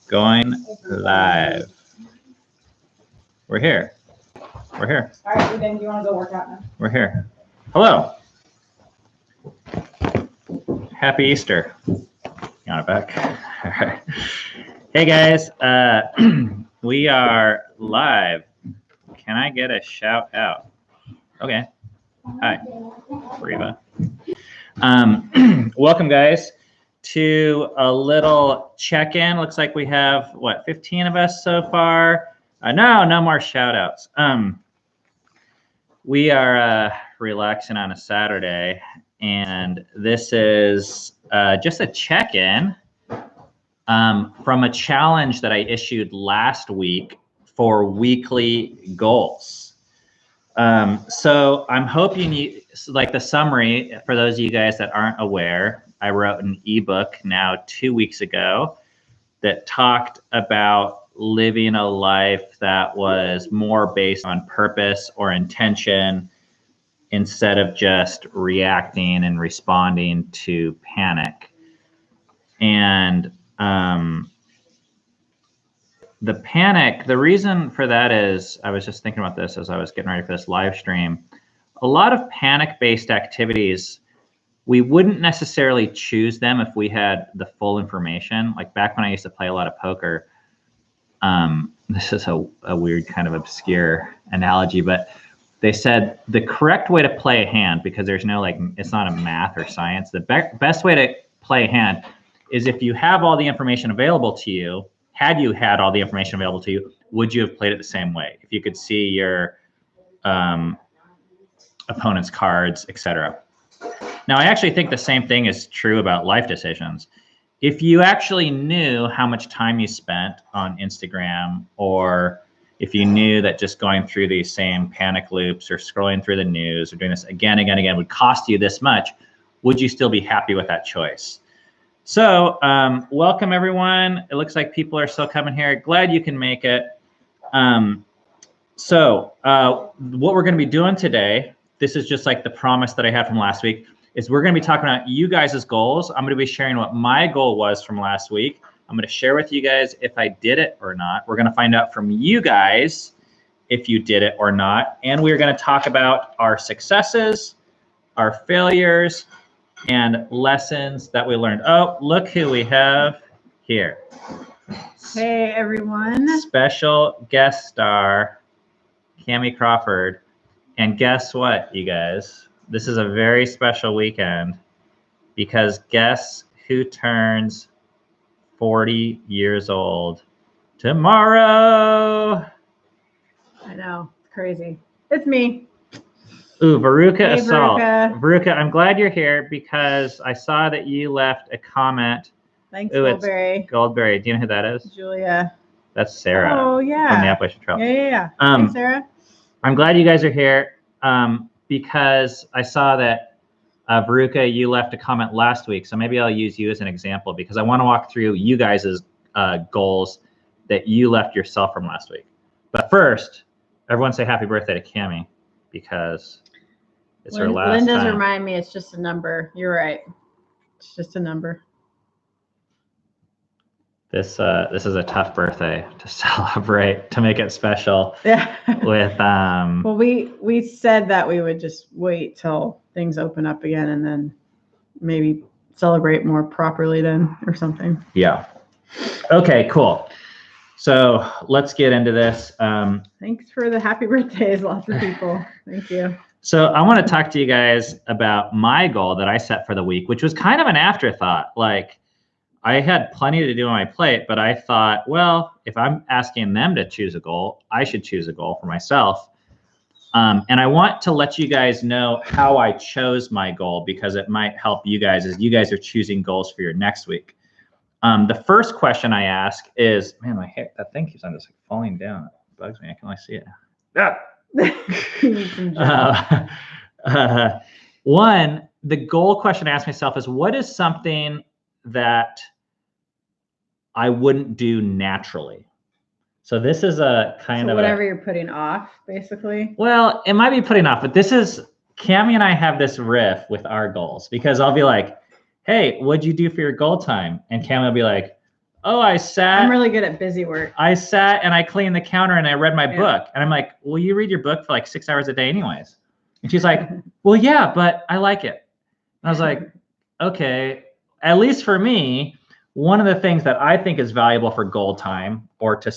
Going live. We're here. We're here. All right, then do you want to go work out now? We're here. Hello. Happy Easter. You want it back? All right. Hey guys, we are live. Can I get a shout out? Okay. Hi, Reva. Welcome guys to a little check-in. Looks like we have, what, 15 of us so far? No more shout outs. We are relaxing on a Saturday, and this is just a check-in from a challenge that I issued last week for weekly goals. So I'm hoping you, like the summary, for those of you guys that aren't aware, I wrote an ebook now 2 weeks ago that talked about living a life that was more based on purpose or intention instead of just reacting and responding to panic. And the panic, the reason for that is, I was just thinking about this as I was getting ready for this live stream. A lot of panic-based activities, we wouldn't necessarily choose them if we had the full information. Like back when I used to play a lot of poker, this is a weird kind of obscure analogy, but they said the correct way to play a hand, because there's no, like, it's not a math or science, the best way to play a hand is if you have all the information available to you. Had you had all the information available to you, would you have played it the same way? If you could see your opponent's cards, etc. Now, I actually think the same thing is true about life decisions. If you actually knew how much time you spent on Instagram, or if you knew that just going through these same panic loops or scrolling through the news or doing this again would cost you this much, would you still be happy with that choice? So welcome everyone. It looks like people are still coming here. Glad you can make it. So what we're going to be doing today, this is just like the promise that I had from last week, is we're going to be talking about you guys' goals. I'm going to be sharing what my goal was from last week. I'm going to share with you guys if I did it or not. We're going to find out from you guys if you did it or not. And we're going to talk about our successes, our failures, and lessons that we learned. Oh, look who we have here. Hey, everyone. Special guest star, Cammie Crawford. And guess what, you guys? This is a very special weekend, because guess who turns 40 years old tomorrow? I know, it's crazy. It's me. Ooh, Veruca Hey, Assault. Veruca. Veruca, I'm glad you're here because I saw that you left a comment. Thanks, Ooh, Goldberry. Goldberry. Do you know who that is? Julia. That's Sarah. Oh, yeah. From the Appalachian Trail. Yeah. Hey, Sarah. I'm glad you guys are here because I saw that Veruca, you left a comment last week. So maybe I'll use you as an example, because I want to walk through you guys' goals that you left yourself from last week. But first, everyone say happy birthday to Cammie, because it's her last Linda's time. remind me it's just a number. You're right. It's just a number. This is a tough birthday to celebrate, to make it special. Yeah. With Well, we said that we would just wait till things open up again and then maybe celebrate more properly then or something. Yeah. Okay, cool. So let's get into this. Thanks for the happy birthdays, lots of people. Thank you. So I want to talk to you guys about my goal that I set for the week, which was kind of an afterthought. Like, I had plenty to do on my plate, but I thought, well, if I'm asking them to choose a goal, I should choose a goal for myself. And I want to let you guys know how I chose my goal, because it might help you guys as you guys are choosing goals for your next week. The first question I ask is, man, my hair, that thing keeps on just like falling down. It bugs me. I can only see it. One, the goal question I ask myself is, what is something that I wouldn't do naturally? So this is a kind of whatever you're putting off, basically. Well, it might be putting off, but this is, Cammie and I have this riff with our goals, because I'll be like, hey, what'd you do for your goal time? And Cam will be like, oh, I'm really good at busy work. I sat and I cleaned the counter and I read my book. And I'm like, well, you read your book for like 6 hours a day anyways. And she's like, well, yeah, but I like it. And I was like, okay, at least for me, one of the things that I think is valuable for goal time, or to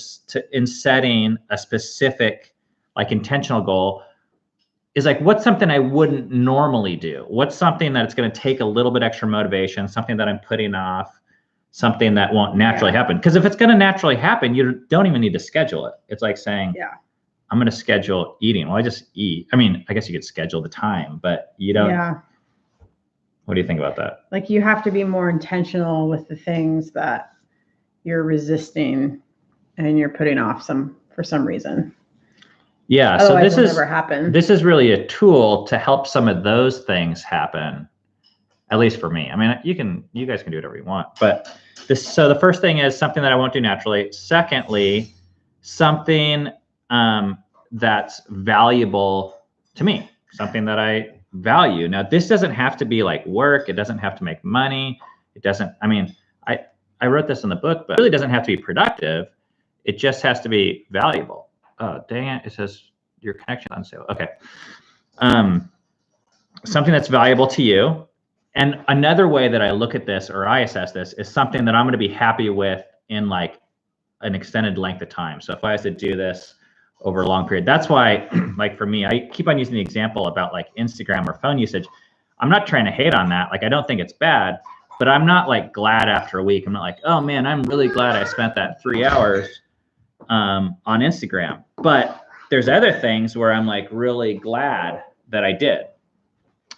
in setting a specific like intentional goal, is like, what's something I wouldn't normally do? What's something that it's going to take a little bit extra motivation, something that I'm putting off, something that won't naturally happen? Because if it's going to naturally happen, you don't even need to schedule it. It's like saying, I'm going to schedule eating. Well, I just eat. I mean, I guess you could schedule the time, but you don't. Yeah. What do you think about that? Like, you have to be more intentional with the things that you're resisting and you're putting off for some reason. Yeah, otherwise so never happen. This is really a tool to help some of those things happen, at least for me. I mean, you guys can do whatever you want, but so the first thing is something that I won't do naturally. Secondly, something that's valuable to me, something that I value. Now, this doesn't have to be like work. It doesn't have to make money. It doesn't, I mean, I wrote this in the book, but it really doesn't have to be productive. It just has to be valuable. Oh, dang it. It says your connection on sale. Okay. Something that's valuable to you. And another way that I look at this, or I assess this, is something that I'm going to be happy with in like an extended length of time. So if I was to do this over a long period, that's why, like for me, I keep on using the example about like Instagram or phone usage. I'm not trying to hate on that. Like, I don't think it's bad, but I'm not like glad after a week. I'm not like, oh man, I'm really glad I spent that 3 hours on Instagram. But there's other things where I'm like really glad that I did.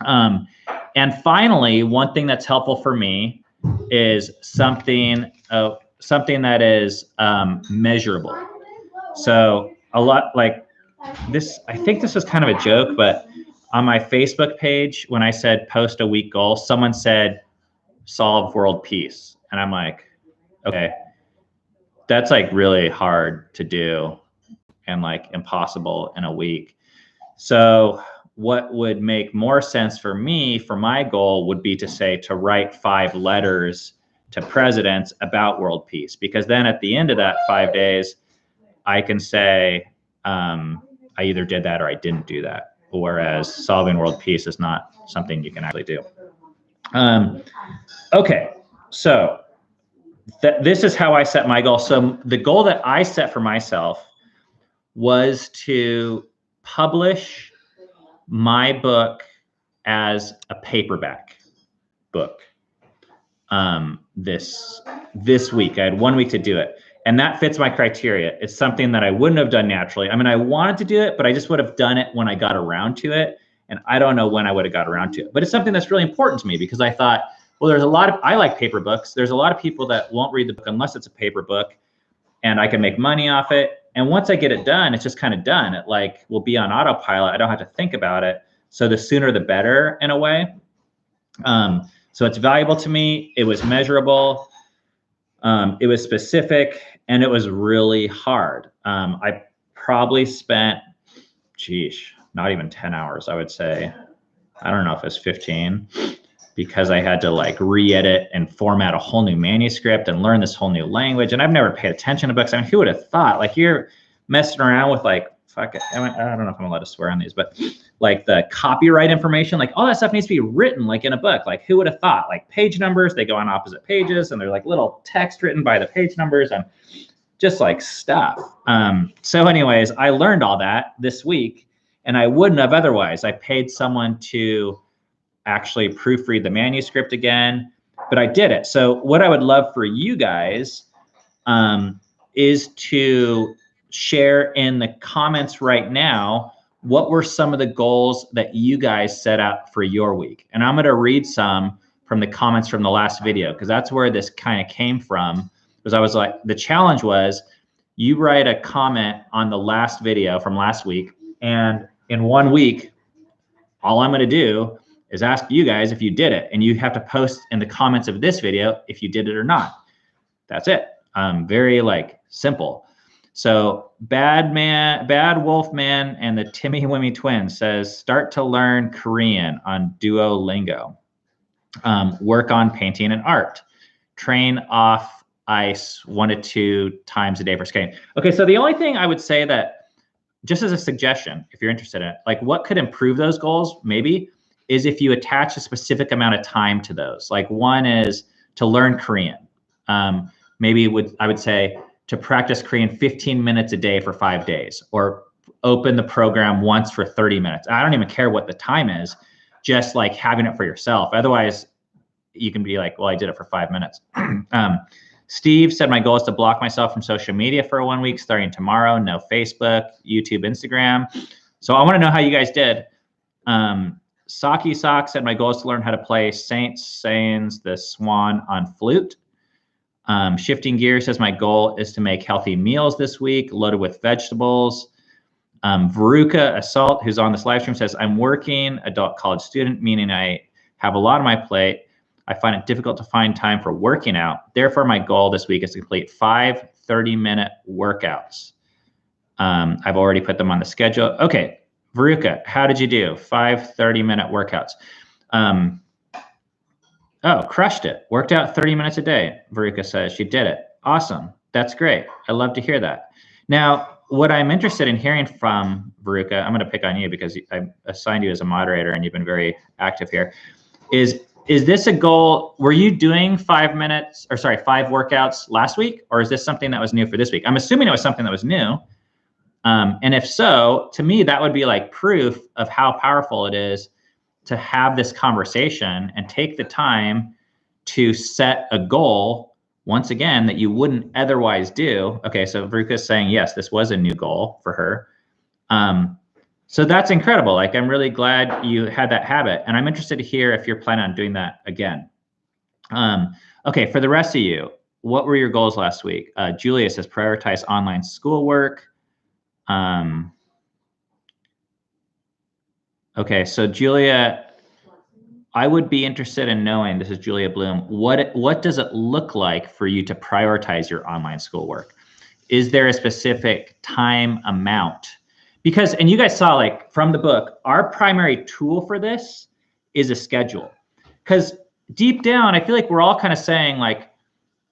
And finally, one thing that's helpful for me is something that is measurable. So a lot like this, I think this was kind of a joke, but on my Facebook page, when I said post a week goal, someone said solve world peace. And I'm like, okay, that's like really hard to do and like impossible in a week. So what would make more sense for me, for my goal, would be to say to write 5 letters to presidents about world peace, because then at the end of that 5 days, I can say I either did that or I didn't do that. Whereas solving world peace is not something you can actually do. Okay, so this is how I set my goal. So the goal that I set for myself was to publish my book as a paperback book this week. I had 1 week to do it. And that fits my criteria. It's something that I wouldn't have done naturally. I mean, I wanted to do it, but I just would have done it when I got around to it. And I don't know when I would have got around to it. But it's something that's really important to me, because I thought, well, I like paper books. There's a lot of people that won't read the book unless it's a paper book, and I can make money off it. And once I get it done, it's just kind of done. It like will be on autopilot. I don't have to think about it. So the sooner the better, in a way. So it's valuable to me. It was measurable. It was specific, and it was really hard. I probably spent, not even 10 hours, I would say. I don't know if it's 15, because I had to like re-edit and format a whole new manuscript and learn this whole new language. And I've never paid attention to books. I mean, who would have thought? Like, you're messing around with like, fuck it. I don't know if I'm allowed to swear on these, but like the copyright information, like all that stuff needs to be written like in a book. Like, who would have thought? Like page numbers, they go on opposite pages, and they're like little text written by the page numbers, and just like stuff. So anyways, I learned all that this week, and I wouldn't have otherwise. I paid someone to actually proofread the manuscript again, but I did it. So what I would love for you guys is to share in the comments right now, what were some of the goals that you guys set out for your week? And I'm going to read some from the comments from the last video, because that's where this kind of came from. Because I was like, the challenge was you write a comment on the last video from last week, and in 1 week, all I'm going to do is ask you guys if you did it, and you have to post in the comments of this video if you did it or not. That's it. Very like simple. So Bad Wolf Man and the Timmy Wimmy Twins says, start to learn Korean on Duolingo. Work on painting and art. Train off ice 1 to 2 times a day for skating. Okay, so the only thing I would say that, just as a suggestion, if you're interested in it, like what could improve those goals maybe is if you attach a specific amount of time to those. Like one is to learn Korean. Maybe I would say to practice Korean 15 minutes a day for 5 days, or open the program once for 30 minutes. I don't even care what the time is, just like having it for yourself. Otherwise, you can be like, well, I did it for 5 minutes. Steve said, my goal is to block myself from social media for 1 week, starting tomorrow. No Facebook, YouTube, Instagram. So I want to know how you guys did. Saki Sock said, my goal is to learn how to play Saints, Sains, the Swan on flute. Shifting Gears says, my goal is to make healthy meals this week, loaded with vegetables. Veruca Assault, who's on this live stream, says, I'm working adult college student, meaning I have a lot on my plate. I find it difficult to find time for working out. Therefore, my goal this week is to complete 5 30-minute workouts. I've already put them on the schedule. Okay, Veruca, how did you do? 5 30-minute workouts. Oh, crushed it. Worked out 30 minutes a day, Veruca says. She did it. Awesome. That's great. I love to hear that. Now, what I'm interested in hearing from Veruca, I'm going to pick on you because I assigned you as a moderator and you've been very active here, is this a goal? Were you doing 5 workouts last week, or is this something that was new for this week? I'm assuming it was something that was new. And if so, to me, that would be like proof of how powerful it is to have this conversation and take the time to set a goal, once again, that you wouldn't otherwise do. Okay, so Veruca is saying, yes, this was a new goal for her. So that's incredible. Like, I'm really glad you had that habit. And I'm interested to hear if you're planning on doing that again. Okay, for the rest of you, what were your goals last week? Julia says, prioritize online schoolwork. Okay, so Julia, I would be interested in knowing, this is Julia Bloom, what does it look like for you to prioritize your online schoolwork? Is there a specific time amount? Because, and you guys saw, like, from the book, our primary tool for this is a schedule. Because deep down, I feel like we're all kind of saying, like,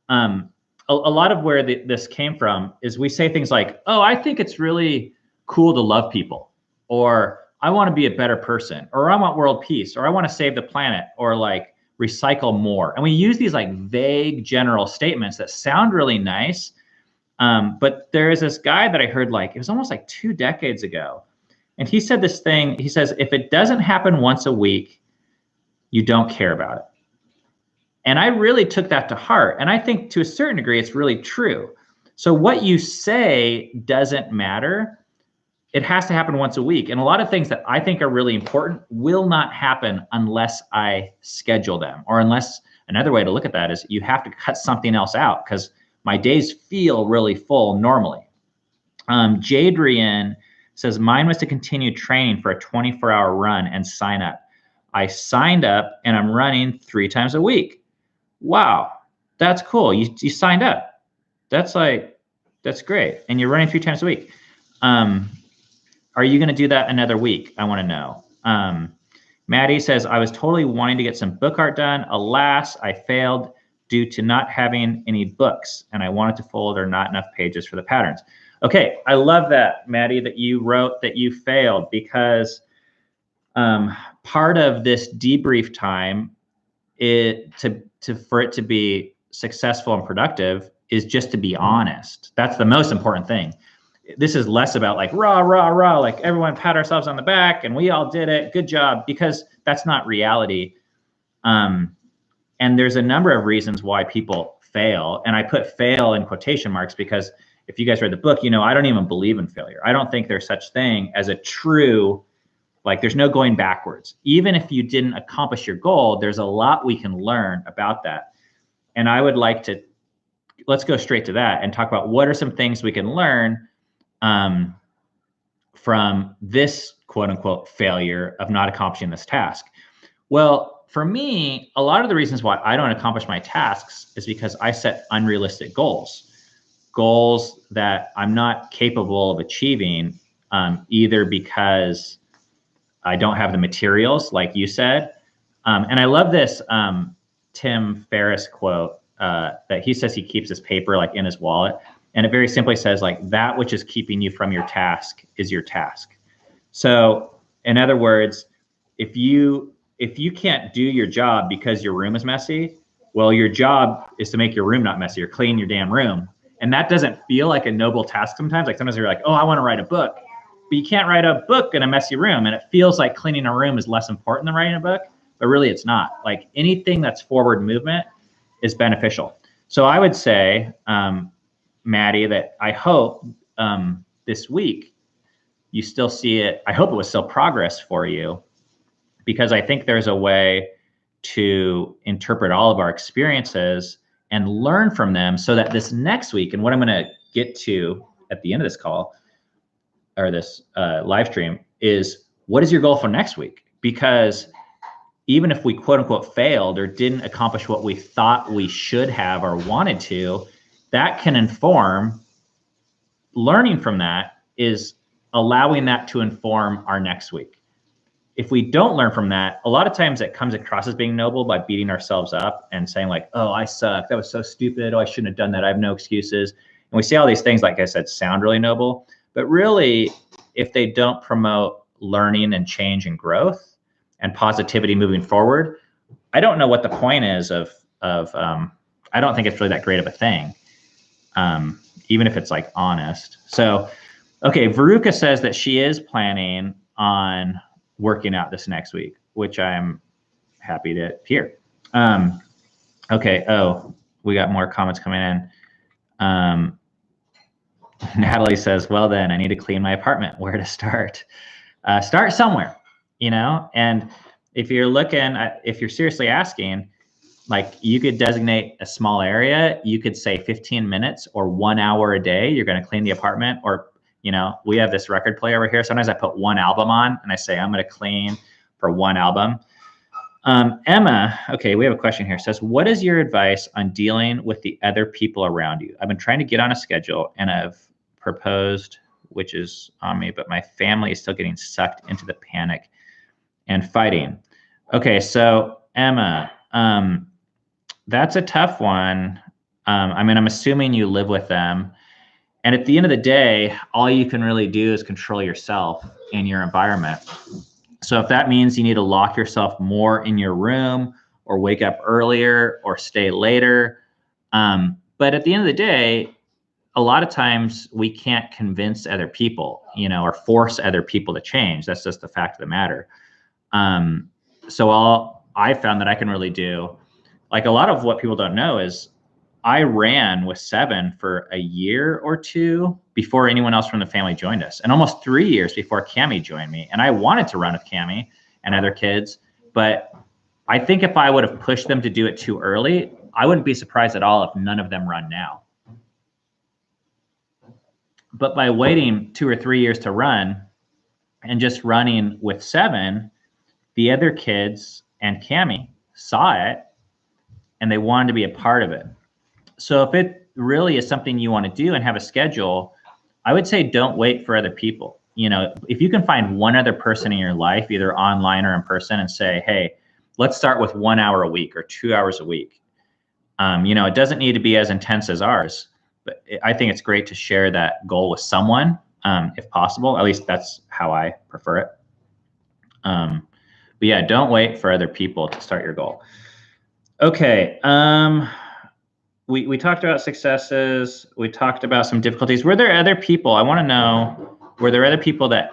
a lot of where this came from is we say things like, oh, I think it's really cool to love people, or I want to be a better person, or I want world peace, or I want to save the planet, or like recycle more. And we use these like vague general statements that sound really nice. But there is this guy that I heard, like, it was almost like 2 decades ago. And he said this thing, he says, if it doesn't happen once a week, you don't care about it. And I really took that to heart. And I think to a certain degree, it's really true. So what you say doesn't matter. It has to happen once a week. And a lot of things that I think are really important will not happen unless I schedule them, or unless, another way to look at that is you have to cut something else out, because my days feel really full normally. Jadrian says, mine was to continue training for a 24-hour run and sign up. I signed up and I'm running 3 times a week. Wow, that's cool. You signed up. That's great. And you're running 3 times a week. Are you going to do that another week? I want to know. Maddie says, I was totally wanting to get some book art done. Alas, I failed due to not having any books, and I wanted to fold or not enough pages for the patterns. Okay, I love that, Maddie, that you wrote that you failed, because part of this debrief time for it to be successful and productive is just to be honest. That's the most important thing. This is less about like rah, rah, rah, like everyone pat ourselves on the back and we all did it, good job, because that's not reality. And there's a number of reasons why people fail. And I put fail in quotation marks because if you guys read the book, you know, I don't even believe in failure. I don't think there's such thing as a true, like there's no going backwards. Even if you didn't accomplish your goal, there's a lot we can learn about that. And I would like to, let's go straight to that and talk about what are some things we can learn from this quote unquote failure of not accomplishing this task. Well, for me, a lot of the reasons why I don't accomplish my tasks is because I set unrealistic goals that I'm not capable of achieving, either because I don't have the materials, like you said, And I love this Tim Ferriss quote that he says he keeps his paper like in his wallet. And it very simply says like, that which is keeping you from your task is your task. So in other words, if you can't do your job because your room is messy, well, your job is to make your room not messy or clean your damn room. And that doesn't feel like a noble task sometimes. Like sometimes you're like, oh, I want to write a book, but you can't write a book in a messy room. And it feels like cleaning a room is less important than writing a book, but really it's not. Like anything that's forward movement is beneficial. So I would say, Maddie, that I hope this week you still see it. I hope it was still progress for you, because I think there's a way to interpret all of our experiences and learn from them so that this next week, and what I'm going to get to at the end of this call or this live stream, is what is your goal for next week? Because even if we quote unquote failed or didn't accomplish what we thought we should have or wanted to, that can inform learning from that, is allowing that to inform our next week. If we don't learn from that, a lot of times it comes across as being noble by beating ourselves up and saying like, oh, I suck. That was so stupid. Oh, I shouldn't have done that. I have no excuses. And we see all these things, like I said, sound really noble, but really, if they don't promote learning and change and growth and positivity moving forward, I don't know what the point is of I don't think it's really that great of a thing, even if it's like honest. So, okay, Veruca says that she is planning on working out this next week, which I'm happy to hear. Okay, oh, we got more comments coming in. Natalie says, well then, I need to clean my apartment. Where to start? Start somewhere, you know? And if you're looking, if you're seriously asking, like you could designate a small area. You could say 15 minutes or 1 hour a day, you're gonna clean the apartment. Or, you know, we have this record player over here. Sometimes I put one album on and I say, I'm gonna clean for one album. Emma, okay, we have a question here. Says, what is your advice on dealing with the other people around you? I've been trying to get on a schedule and I've proposed, which is on me, but my family is still getting sucked into the panic and fighting. Okay, so Emma, that's a tough one. I mean, I'm assuming you live with them. And at the end of the day, all you can really do is control yourself in your environment. So if that means you need to lock yourself more in your room or wake up earlier or stay later. But at the end of the day, a lot of times we can't convince other people, you know, or force other people to change. That's just the fact of the matter. So all I found that I can really do, like a lot of what people don't know is I ran with 7 for a year or 2 before anyone else from the family joined us, and almost 3 years before Cammie joined me. And I wanted to run with Cammie and other kids, but I think if I would have pushed them to do it too early, I wouldn't be surprised at all if none of them run now. But by waiting 2 or 3 years to run and just running with 7, the other kids and Cammie saw it and they wanted to be a part of it. So if it really is something you want to do and have a schedule, I would say don't wait for other people. You know, if you can find one other person in your life, either online or in person, and say, hey, let's start with 1 hour a week or 2 hours a week. You know, it doesn't need to be as intense as ours, but I think it's great to share that goal with someone, if possible. At least that's how I prefer it. But yeah, don't wait for other people to start your goal. Okay. We talked about successes. We talked about some difficulties. Were there other people? I want to know, were there other people that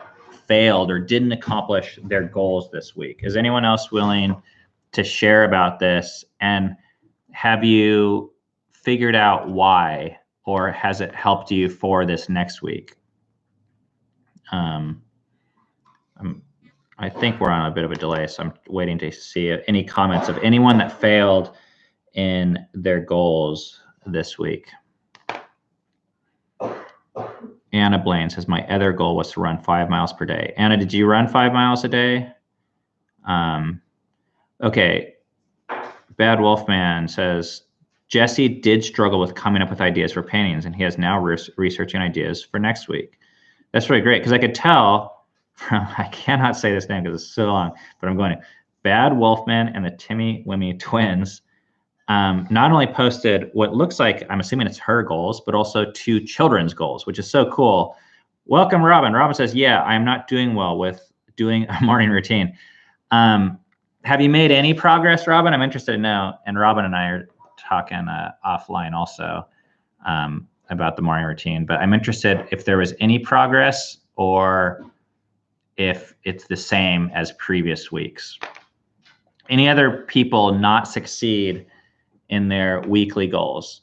failed or didn't accomplish their goals this week? Is anyone else willing to share about this? And have you figured out why, or has it helped you for this next week? I think we're on a bit of a delay, so I'm waiting to see any comments of anyone that failed in their goals this week. Anna Blaine says, my other goal was to run 5 miles per day. Anna, did you run 5 miles a day? Okay. Bad Wolfman says, Jesse did struggle with coming up with ideas for paintings, and he is now researching ideas for next week. That's really great, because I could tell from, I cannot say this name because it's so long, but I'm going to, Bad Wolfman and the Timmy Wimmy twins not only posted what looks like, I'm assuming it's her goals, but also 2 children's goals, which is so cool. Welcome, Robin. Robin says, yeah, I'm not doing well with doing a morning routine. Have you made any progress, Robin? I'm interested to know. And Robin and I are talking offline also about the morning routine, but I'm interested if there was any progress or if it's the same as previous weeks. Any other people not succeed in their weekly goals?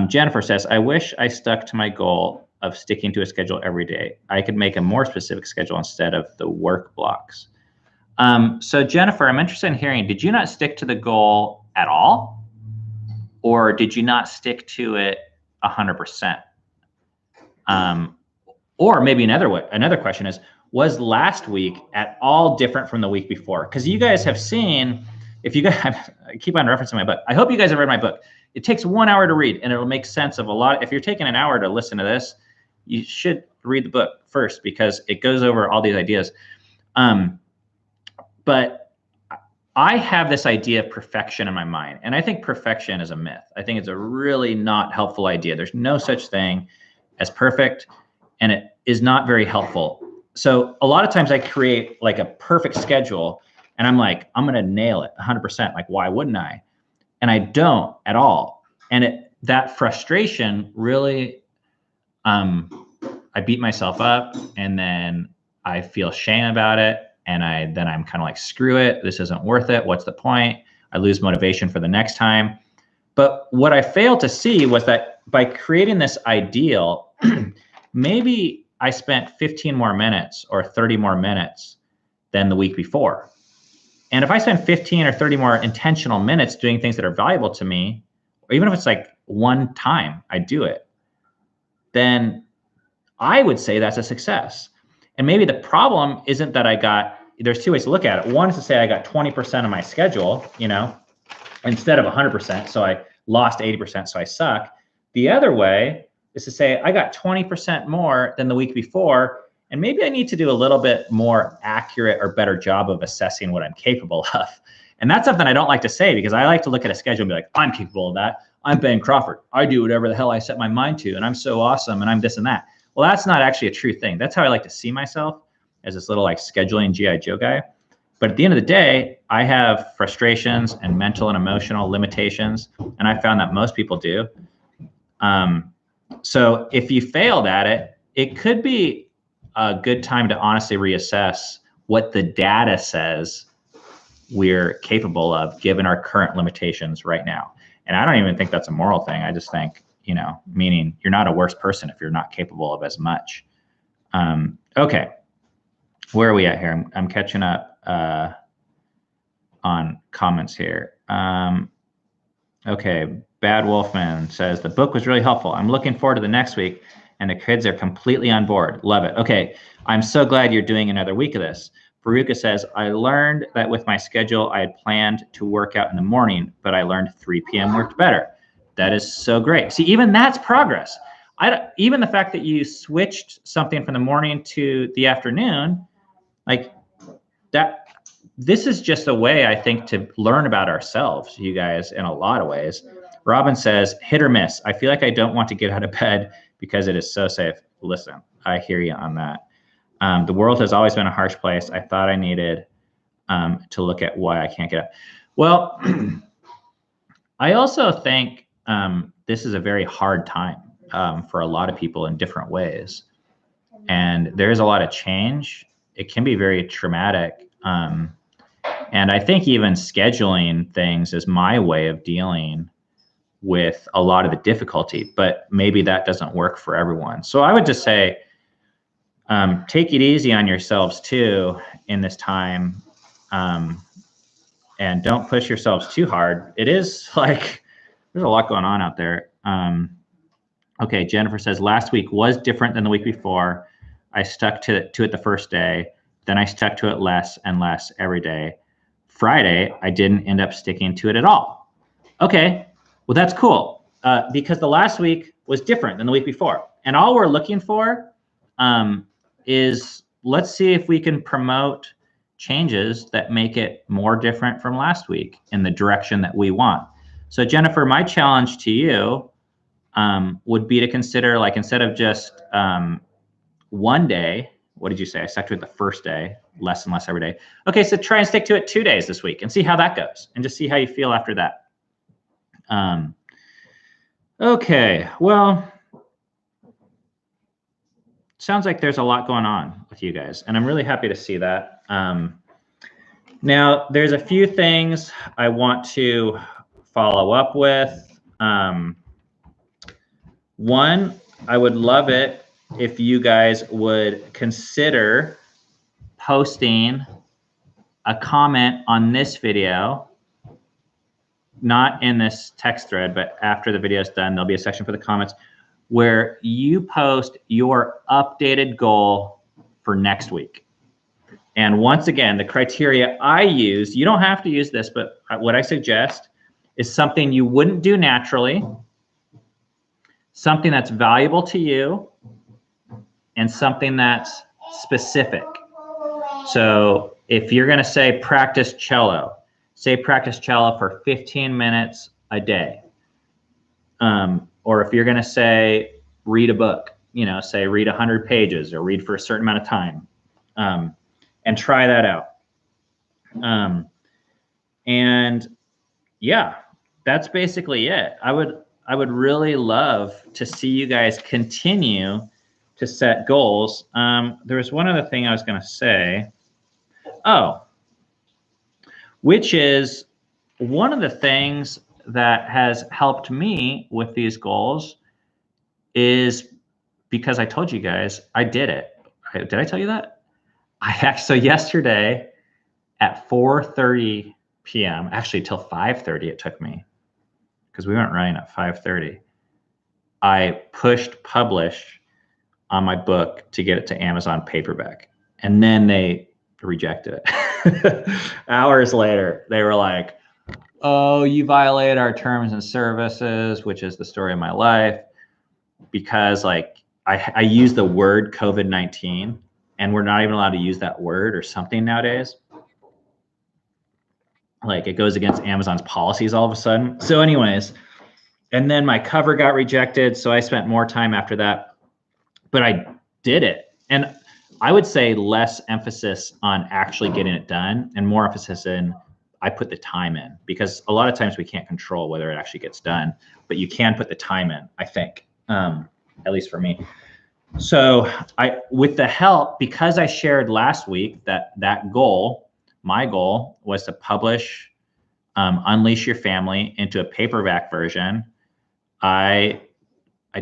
Jennifer says, I wish I stuck to my goal of sticking to a schedule every day. I could make a more specific schedule instead of the work blocks. So Jennifer, I'm interested in hearing, did you not stick to the goal at all? Or did you not stick to it 100%? Or maybe another question is, was last week at all different from the week before? Because you guys have seen, if you guys, I keep on referencing my book. I hope you guys have read my book. It takes 1 hour to read, and it'll make sense of a lot. If you're taking an hour to listen to this, you should read the book first because it goes over all these ideas. But I have this idea of perfection in my mind, and I think perfection is a myth. I think it's a really not helpful idea. There's no such thing as perfect, and it is not very helpful. So a lot of times I create like a perfect schedule, and I'm like, I'm going to nail it 100%. Like, why wouldn't I? And I don't at all. And that frustration really, I beat myself up, and then I feel shame about it. And then I'm kind of like, screw it. This isn't worth it. What's the point? I lose motivation for the next time. But what I failed to see was that by creating this ideal, maybe I spent 15 more minutes or 30 more minutes than the week before. And if I spend 15 or 30 more intentional minutes doing things that are valuable to me, or even if it's like one time I do it, then I would say that's a success. And maybe the problem isn't that there's 2 ways to look at it. One is to say I got 20% of my schedule, instead of 100%. So I lost 80%, so I suck. The other way is to say I got 20% more than the week before, and maybe I need to do a little bit more accurate or better job of assessing what I'm capable of. And that's something I don't like to say, because I like to look at a schedule and be like, I'm capable of that. I'm Ben Crawford. I do whatever the hell I set my mind to, and I'm so awesome, and I'm this and that. Well, that's not actually a true thing. That's how I like to see myself, as this little like scheduling G.I. Joe guy. But at the end of the day, I have frustrations and mental and emotional limitations, and I found that most people do. So if you failed at it, it could be a good time to honestly reassess what the data says we're capable of given our current limitations right now. And I don't even think that's a moral thing. I just think, meaning you're not a worse person if you're not capable of as much. Okay. Where are we at here? I'm catching up on comments here. Okay. Bad Wolfman says, the book was really helpful. I'm looking forward to the next week, and the kids are completely on board. Love it. Okay. I'm so glad you're doing another week of this. Baruka says, I learned that with my schedule, I had planned to work out in the morning, but I learned 3 p.m. worked better. That is so great. See, even that's progress. Even the fact that you switched something from the morning to the afternoon, like that, this is just a way, I think, to learn about ourselves, you guys, in a lot of ways. Robin says, hit or miss. I feel like I don't want to get out of bed because it is so safe. Listen, I hear you on that. The world has always been a harsh place. I thought I needed to look at why I can't get up. Well, I also think this is a very hard time for a lot of people in different ways. And there's a lot of change. It can be very traumatic. And I think even scheduling things is my way of dealing with a lot of the difficulty, but maybe that doesn't work for everyone. So I would just say, take it easy on yourselves too in this time, and don't push yourselves too hard. It is like, there's a lot going on out there. Okay, Jennifer says, last week was different than the week before. I stuck to it the first day. Then I stuck to it less and less every day. Friday, I didn't end up sticking to it at all. Okay, well, that's cool, because the last week was different than the week before. And all we're looking for is, let's see if we can promote changes that make it more different from last week in the direction that we want. So Jennifer, my challenge to you would be to consider, like, instead of just one day, what did you say? I stuck to it the first day, less and less every day. Okay, so try and stick to it 2 days this week and see how that goes, and just see how you feel after that. Okay, well, sounds like there's a lot going on with you guys, and I'm really happy to see that. Now, there's a few things I want to follow up with. One, I would love it if you guys would consider posting a comment on this video, not in this text thread, but after the video is done, there'll be a section for the comments where you post your updated goal for next week. And once again, the criteria I use, you don't have to use this, but what I suggest is something you wouldn't do naturally, something that's valuable to you, and something that's specific. So if you're going to say practice cello, say practice cello for 15 minutes a day. Or if you're going to say read a book, you know, say read 100 pages or read for a certain amount of time, and try that out. And yeah, that's basically it. I would really love to see you guys continue to set goals. There was one other thing I was going to say. Oh, which is one of the things that has helped me with these goals is because I told you guys I did it. Did I tell you that? So yesterday at 4:30 p.m., actually till 5:30 it took me, because we weren't running at 5:30. I pushed publish on my book to get it to Amazon paperback, and then they rejected it. Hours later, they were like, "Oh, you violated our terms and services," which is the story of my life, because like I use the word COVID-19, and we're not even allowed to use that word or something nowadays. Like, it goes against Amazon's policies all of a sudden. So anyways, and then my cover got rejected, so I spent more time after that, but I did it. And I would say less emphasis on actually getting it done and more emphasis in I put the time in, because a lot of times we can't control whether it actually gets done, but you can put the time in, I think, at least for me. So with the help, because I shared last week that goal, my goal was to publish Unleash Your Family into a paperback version. I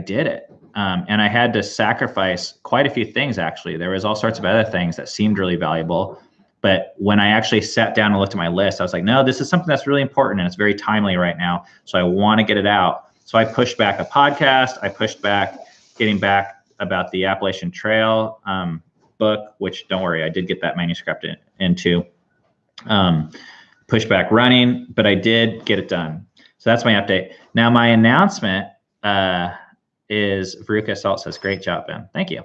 did it. And I had to sacrifice quite a few things, actually. There was all sorts of other things that seemed really valuable. But when I actually sat down and looked at my list, I was like, no, this is something that's really important and it's very timely right now. So I want to get it out. So I pushed back a podcast. I pushed back getting back about the Appalachian Trail book, which, don't worry, I did get that manuscript into. Pushed back running, but I did get it done. So that's my update. Now my announcement is, Veruca Salt says, great job, Ben. Thank you.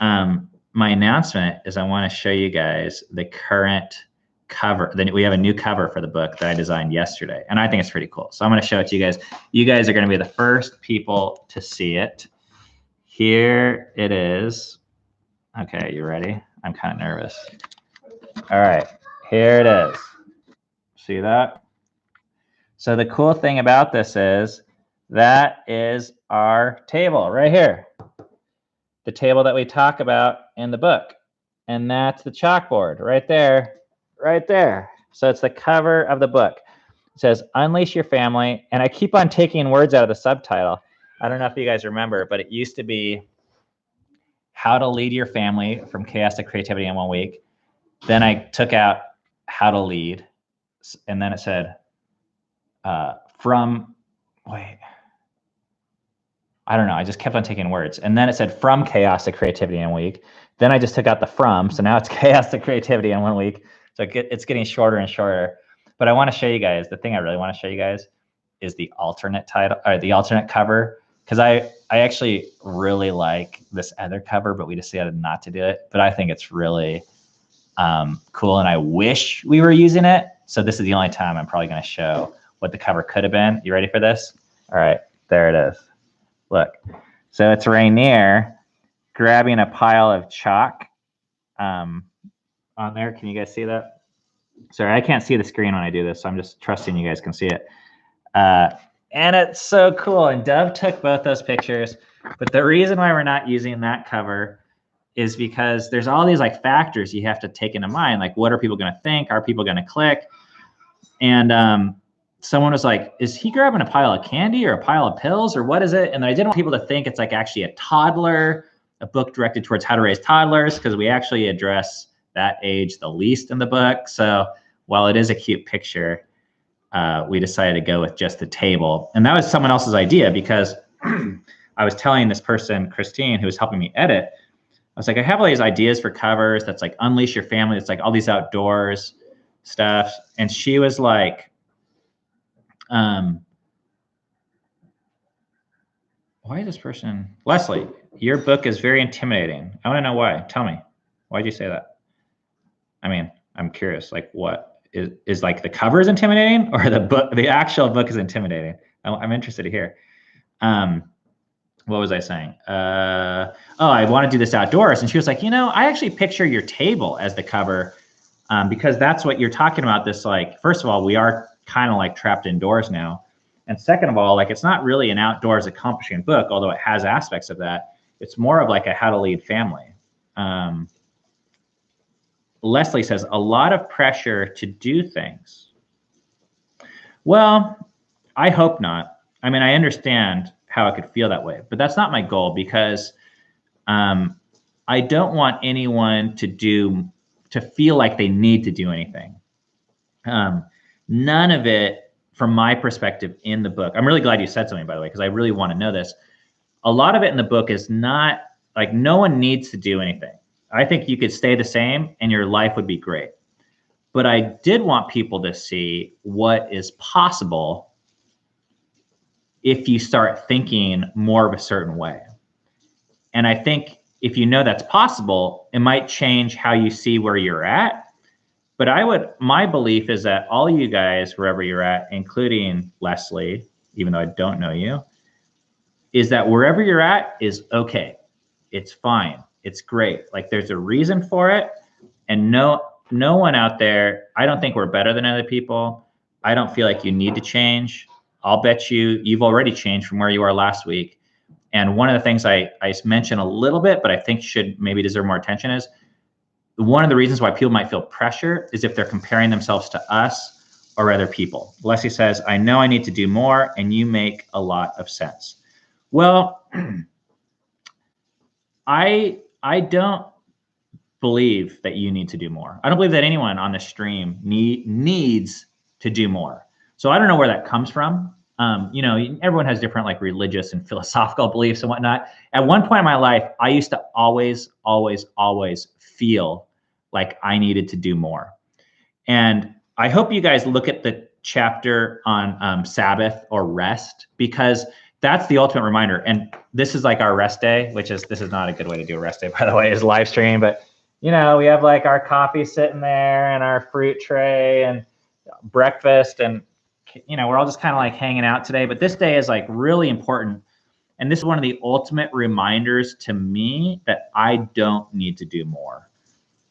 My announcement is I want to show you guys the current cover. Then we have a new cover for the book that I designed yesterday, and I think it's pretty cool. So I'm going to show it to you guys. You guys are going to be the first people to see it. Here it is. Okay, you ready? I'm kind of nervous. All right, here it is. See that? So the cool thing about this is that is our table right here. The table that we talk about in the book. And that's the chalkboard right there, right there. So it's the cover of the book. It says, Unleash Your Family. And I keep on taking words out of the subtitle. I don't know if you guys remember, but it used to be How to Lead Your Family from Chaos to Creativity in 1 week. Then I took out How to Lead. And then it said, I don't know. I just kept on taking words. And then it said From Chaos to Creativity in 1 week. Then I just took out the from. So now it's Chaos to Creativity in 1 week. So it's getting shorter and shorter. But I want to show you guys, the thing I really want to show you guys is the alternate title, or the alternate cover. Because I actually really like this other cover, but we decided not to do it. But I think it's really cool. And I wish we were using it. So this is the only time I'm probably going to show what the cover could have been. You ready for this? All right, there it is. Look. So it's Rainier grabbing a pile of chalk on there. Can you guys see that? Sorry, I can't see the screen when I do this, so I'm just trusting you guys can see it. And it's so cool. And Dove took both those pictures. But the reason why we're not using that cover is because there's all these like factors you have to take into mind. Like, what are people going to think? Are people going to click? And someone was like, is he grabbing a pile of candy or a pile of pills or what is it? And I didn't want people to think it's like actually a toddler, a book directed towards how to raise toddlers, because we actually address that age the least in the book. So while it is a cute picture, we decided to go with just the table. And that was someone else's idea, because I was telling this person, Christine, who was helping me edit, I was like, I have all these ideas for covers that's like unleash your family. It's like all these outdoors stuff. And she was like, why is this person? Leslie, your book is very intimidating. I want to know why. Tell me. Why'd you say that? I mean, I'm curious, like what is like the cover is intimidating or the book, the actual book is intimidating? I'm interested to hear. What was I saying? Oh, I want to do this outdoors. And she was like, you know, I actually picture your table as the cover because that's what you're talking about. This, like, first of all, we are kind of like trapped indoors now. And second of all, like, it's not really an outdoors accomplishing book, although it has aspects of that. It's more of like a how to lead family. Leslie says, a lot of pressure to do things. Well, I hope not. I mean, I understand how I could feel that way, but that's not my goal, because I don't want anyone to feel like they need to do anything. None of it, from my perspective in the book, I'm really glad you said something, by the way, because I really want to know this. A lot of it in the book is not like, no one needs to do anything. I think you could stay the same and your life would be great. But I did want people to see what is possible if you start thinking more of a certain way. And I think if you know that's possible, it might change how you see where you're at. But my belief is that all you guys, wherever you're at, including Leslie, even though I don't know you, is that wherever you're at is okay. It's fine. It's great. Like, there's a reason for it. And no one out there, I don't think we're better than other people. I don't feel like you need to change. I'll bet you've already changed from where you were last week. And one of the things I mentioned a little bit, but I think should maybe deserve more attention, is one of the reasons why people might feel pressure is if they're comparing themselves to us or other people. Leslie says, I know I need to do more, and you make a lot of sense. Well, I don't believe that you need to do more. I don't believe that anyone on the stream needs to do more. So I don't know where that comes from. You know, everyone has different like religious and philosophical beliefs and whatnot. At one point in my life, I used to always feel like I needed to do more. And I hope you guys look at the chapter on Sabbath or rest, because that's the ultimate reminder. And this is like our rest day, this is not a good way to do a rest day, by the way, is live stream. But, you know, we have like our coffee sitting there and our fruit tray and breakfast, and, you know, we're all just kind of like hanging out today. But this day is like really important. And this is one of the ultimate reminders to me that I don't need to do more.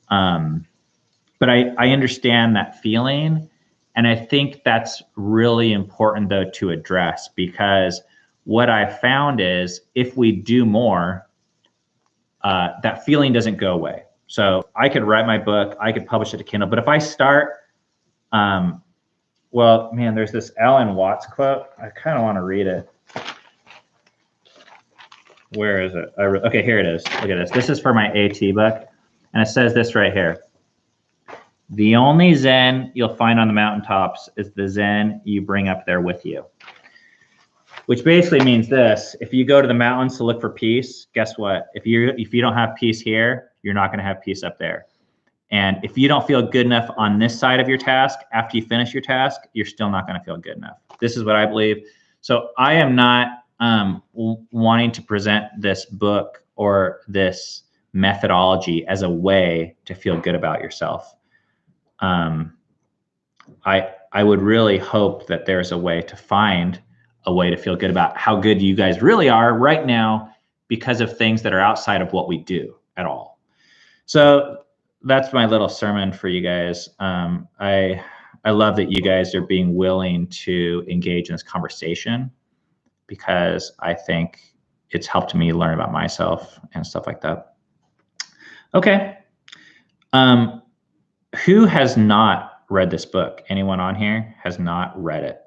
But I understand that feeling. And I think that's really important, though, to address, because what I found is if we do more, that feeling doesn't go away. So I could write my book, I could publish it to Kindle, but if I start, well, man, there's this Alan Watts quote. I kind of want to read it. Where is it? Okay, here it is. Look at this. This is for my AT book. And it says this right here. The only Zen you'll find on the mountaintops is the Zen you bring up there with you. Which basically means this: if you go to the mountains to look for peace, guess what? If you don't have peace here, you're not going to have peace up there. And if you don't feel good enough on this side of your task, after you finish your task, you're still not going to feel good enough. This is what I believe. So I am not wanting to present this book or this methodology as a way to feel good about yourself. I would really hope that there's a way to find a way to feel good about how good you guys really are right now because of things that are outside of what we do at all. So that's my little sermon for you guys. I love that you guys are being willing to engage in this conversation because I think it's helped me learn about myself and stuff like that. Okay. Who has not read this book? Anyone on here has not read it?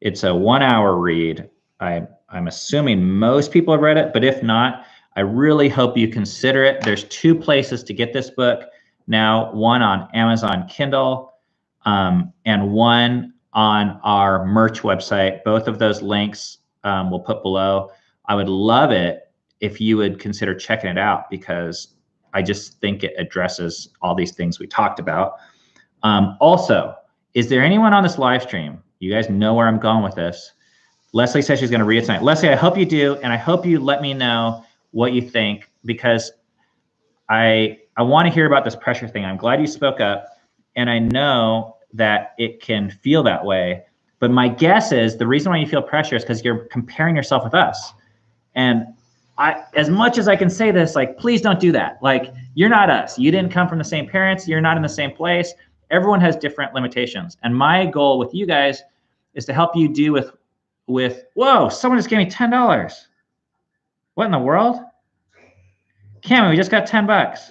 It's a 1 hour read. I'm assuming most people have read it, but if not, I really hope you consider it. There's 2 places to get this book now, one on Amazon Kindle, and one on our merch website. Both of those links we'll put below. I would love it if you would consider checking it out because I just think it addresses all these things we talked about. Also, is there anyone on this live stream? You guys know where I'm going with this. Leslie says she's going to read it tonight. Leslie, I hope you do, and I hope you let me know what you think because I want to hear about this pressure thing. I'm glad you spoke up, and I know that it can feel that way. But my guess is the reason why you feel pressure is because you're comparing yourself with us. And as much as I can say this, like, please don't do that. Like, you're not us. You didn't come from the same parents. You're not in the same place. Everyone has different limitations. And my goal with you guys is to help you do with whoa, someone just gave me $10. What in the world? Cameron, we just got $10.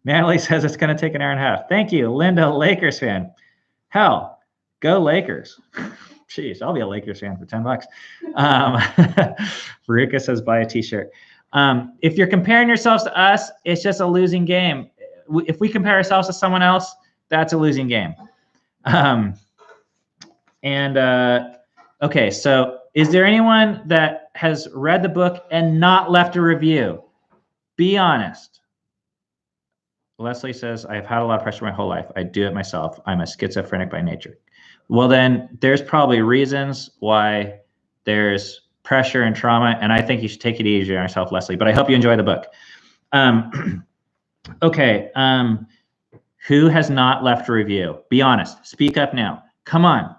Natalie says it's going to take an hour and a half. Thank you. Linda, Lakers fan. Hell, go Lakers. Jeez, I'll be a Lakers fan for $10. Veruca says buy a t-shirt. If you're comparing yourselves to us, it's just a losing game. If we compare ourselves to someone else, that's a losing game. Okay, so is there anyone that has read the book and not left a review? Be honest. Leslie says, I've had a lot of pressure my whole life. I do it myself. I'm a schizophrenic by nature. Well, then there's probably reasons why there's pressure and trauma, and I think you should take it easy on yourself, Leslie, but I hope you enjoy the book. Okay, who has not left a review? Be honest. Speak up now. Come on.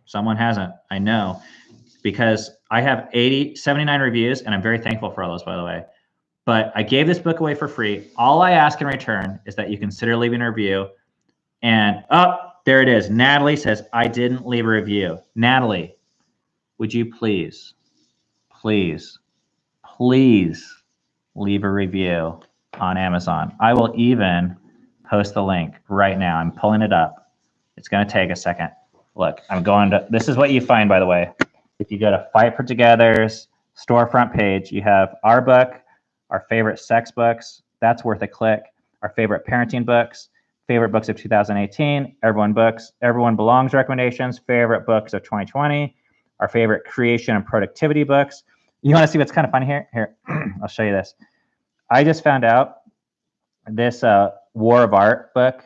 Someone hasn't, I know, because I have 79 reviews, and I'm very thankful for all those, by the way. But I gave this book away for free. All I ask in return is that you consider leaving a review. And, oh, there it is. Natalie says, I didn't leave a review. Natalie, would you please leave a review on Amazon? I will even post the link right now. I'm pulling it up. It's going to take a second. Look, I'm going to, this is what you find, by the way. If you go to Fight for Together's storefront page, you have our book, our favorite sex books. That's worth a click. Our favorite parenting books, favorite books of 2018, Everyone Belongs recommendations, favorite books of 2020, our favorite creation and productivity books. You want to see what's kind of funny here? Here, I'll show you this. I just found out this War of Art book.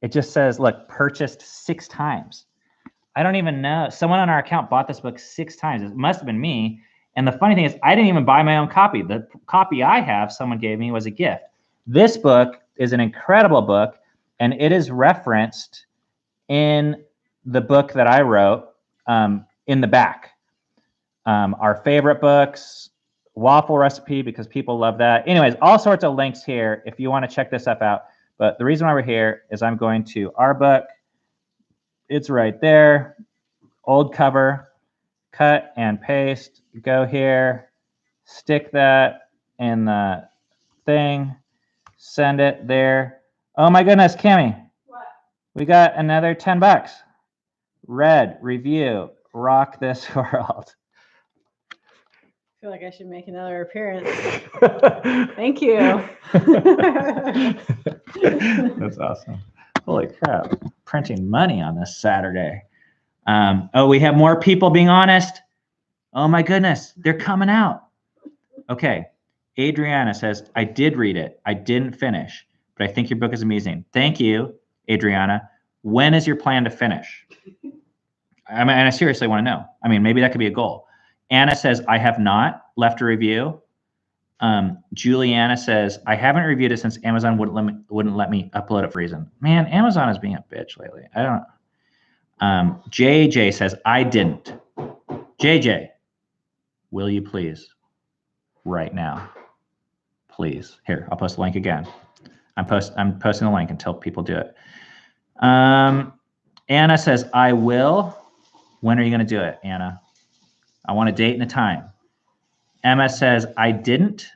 It just says, look, purchased 6 times. I don't even know. Someone on our account bought this book 6 times. It must have been me. And the funny thing is, I didn't even buy my own copy. The copy I have, someone gave me, was a gift. This book is an incredible book, and it is referenced in the book that I wrote in the back. Our favorite books, waffle recipe, because people love that. Anyways, all sorts of links here if you want to check this stuff out. But the reason why we're here is I'm going to our book. It's right there. Old cover. Cut and paste. Go here. Stick that in the thing. Send it there. Oh my goodness, Cammie. What? We got another $10. Read, review, rock this world. I feel like I should make another appearance. Thank you. That's awesome. Holy crap. Printing money on this Saturday. Oh, we have more people being honest. Oh my goodness, they're coming out. Okay. Adriana says, I did read it. I didn't finish, but I think your book is amazing. Thank you, Adriana. When is your plan to finish? I mean, and I seriously want to know. I mean, maybe that could be a goal. Anna says, I have not left a review. Juliana says, I haven't reviewed it since Amazon wouldn't let me upload it for a reason. Man, Amazon is being a bitch lately. I don't know. JJ says, I didn't. JJ, will you please? Right now. Please. Here, I'll post the link again. I'm posting the link until people do it. Anna says, I will. When are you going to do it, Anna? I want a date and a time. Emma says, I didn't.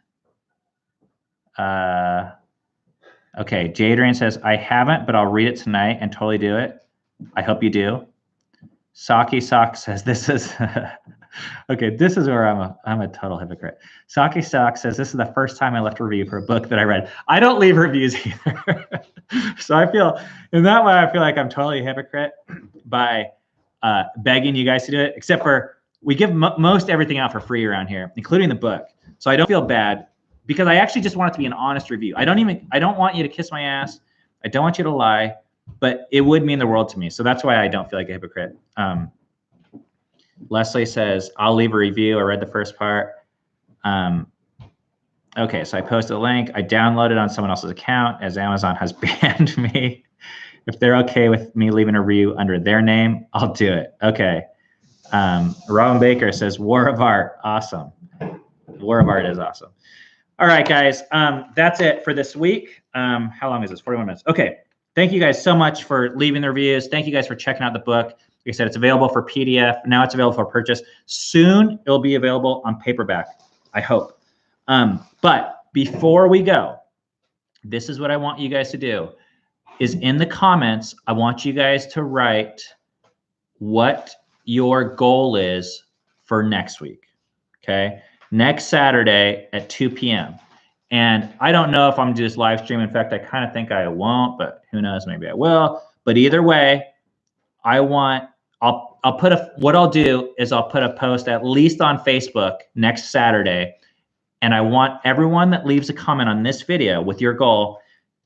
Okay, Jadrian says, I haven't, but I'll read it tonight and totally do it. I hope you do. Saki Sock says, this is, okay, this is where I'm a total hypocrite. Saki Sock says, this is the first time I left a review for a book that I read. I don't leave reviews either. So I feel, in that way, I feel like I'm totally a hypocrite by begging you guys to do it, except for we give most everything out for free around here, including the book. So I don't feel bad because I actually just want it to be an honest review. I don't want you to kiss my ass. I don't want you to lie, but it would mean the world to me. So that's why I don't feel like a hypocrite. Leslie says, I'll leave a review. I read the first part. Okay, so I posted a link. I downloaded on someone else's account as Amazon has banned me. If they're okay with me leaving a review under their name, I'll do it. Okay. Robin Baker says, War of Art. Awesome. War of Art is awesome. All right, guys. That's it for this week. How long is this? 41 minutes. Okay. Thank you guys so much for leaving the reviews. Thank you guys for checking out the book. Like I said, it's available for PDF. Now it's available for purchase. Soon it'll be available on paperback, I hope. But before we go, this is what I want you guys to do. Is in the comments, I want you guys to write what your goal is for next week, okay? Next Saturday at 2 p.m. And I don't know if I'm gonna do this live stream. In fact, I kind of think I won't, but who knows, maybe I will. But either way, what I'll do is I'll put a post at least on Facebook next Saturday. And I want everyone that leaves a comment on this video with your goal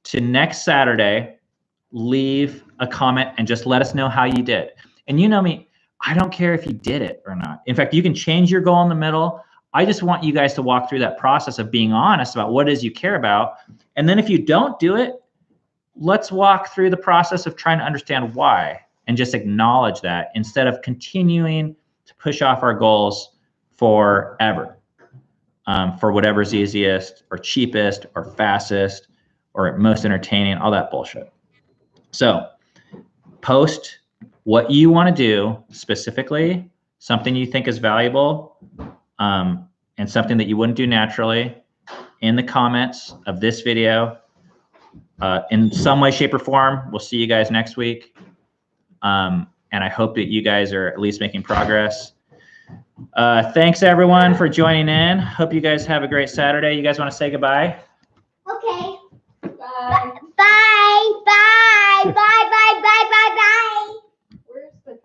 to next Saturday, leave a comment and just let us know how you did. And you know me, I don't care if you did it or not. In fact, you can change your goal in the middle. I just want you guys to walk through that process of being honest about what it is you care about. And then if you don't do it, let's walk through the process of trying to understand why and just acknowledge that instead of continuing to push off our goals forever for whatever's easiest or cheapest or fastest or most entertaining, all that bullshit. So post what you want to do specifically, something you think is valuable, and something that you wouldn't do naturally in the comments of this video in some way, shape, or form. We'll see you guys next week. And I hope that you guys are at least making progress. Thanks everyone for joining in. Hope you guys have a great Saturday. You guys want to say goodbye? Okay. Bye. Bye. Bye. Bye. Bye. Bye. Bye. Bye. Where's the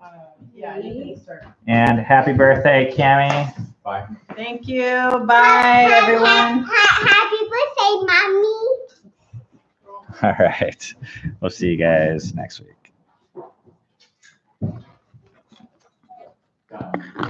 yeah, you can start. And happy birthday, Cammie. Bye. Thank you. Bye, everyone. Happy birthday, Mommy. All right. We'll see you guys next week.